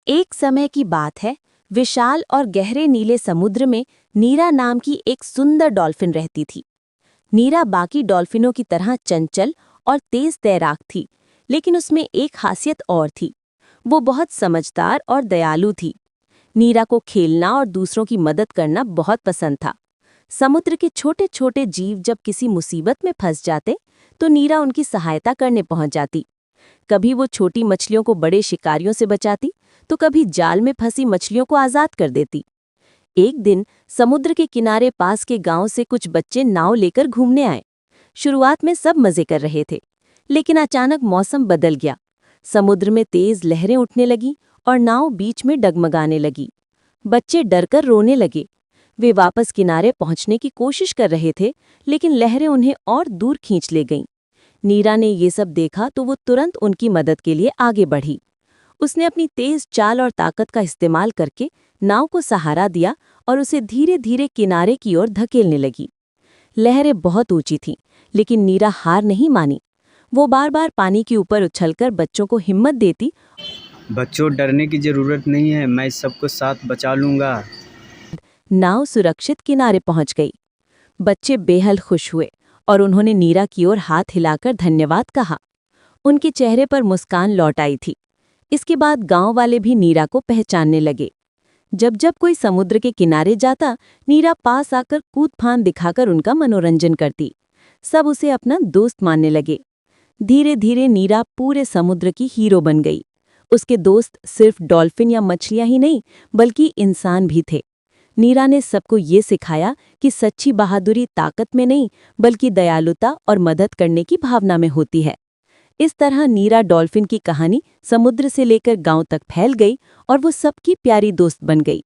एक समय की बात है। विशाल और गहरे नीले समुद्र में नीरा नाम की एक सुंदर डॉल्फिन रहती थी। नीरा बाकी डॉल्फिनों की तरह चंचल और तेज तैराक थी, लेकिन उसमें एक खासियत और थी। वो बहुत समझदार और दयालु थी। नीरा को खेलना और दूसरों की मदद करना बहुत पसंद था। समुद्र के छोटे छोटे जीव जब किसी मुसीबत में फंस जाते, तो नीरा उनकी सहायता करने पहुंच जाती। कभी वो छोटी मछलियों को बड़े शिकारियों से बचाती, तो कभी जाल में फंसी मछलियों को आजाद कर देती। एक दिन समुद्र के किनारे पास के गांव से कुछ बच्चे नाव लेकर घूमने आए। शुरुआत में सब मजे कर रहे थे, लेकिन अचानक मौसम बदल गया। समुद्र में तेज लहरें उठने लगी और नाव बीच में डगमगाने लगी। बच्चे डरकर रोने लगे। वे वापस किनारे पहुंचने की कोशिश कर रहे थे, लेकिन लहरें उन्हें और दूर खींच ले गईं। नीरा ने ये सब देखा तो वो तुरंत उनकी मदद के लिए आगे बढ़ी। उसने अपनी तेज चाल और ताकत का इस्तेमाल करके नाव को सहारा दिया और उसे धीरे धीरे किनारे की ओर धकेलने लगी। लहरें बहुत ऊंची थीं, लेकिन नीरा हार नहीं मानी। वो बार बार पानी के ऊपर उछलकर बच्चों को हिम्मत देती। बच्चों, डरने की ज़रूरत नहीं है, मैं सबको साथ बचा लूँगा। नाव सुरक्षित किनारे पहुंच गई। बच्चे बेहद खुश हुए और उन्होंने नीरा की ओर हाथ हिलाकर धन्यवाद कहा। उनके चेहरे पर मुस्कान लौट आई थी। इसके बाद गांव वाले भी नीरा को पहचानने लगे। जब जब कोई समुद्र के किनारे जाता, नीरा पास आकर कूद फांद दिखाकर उनका मनोरंजन करती। सब उसे अपना दोस्त मानने लगे। धीरे धीरे नीरा पूरे समुद्र की हीरो बन गई। उसके दोस्त सिर्फ डॉल्फिन या मछलियां ही नहीं, बल्कि इंसान भी थे। नीरा ने सबको ये सिखाया कि सच्ची बहादुरी ताकत में नहीं, बल्कि दयालुता और मदद करने की भावना में होती है। इस तरह नीरा डॉल्फिन की कहानी समुद्र से लेकर गांव तक फैल गई और वो सबकी प्यारी दोस्त बन गई।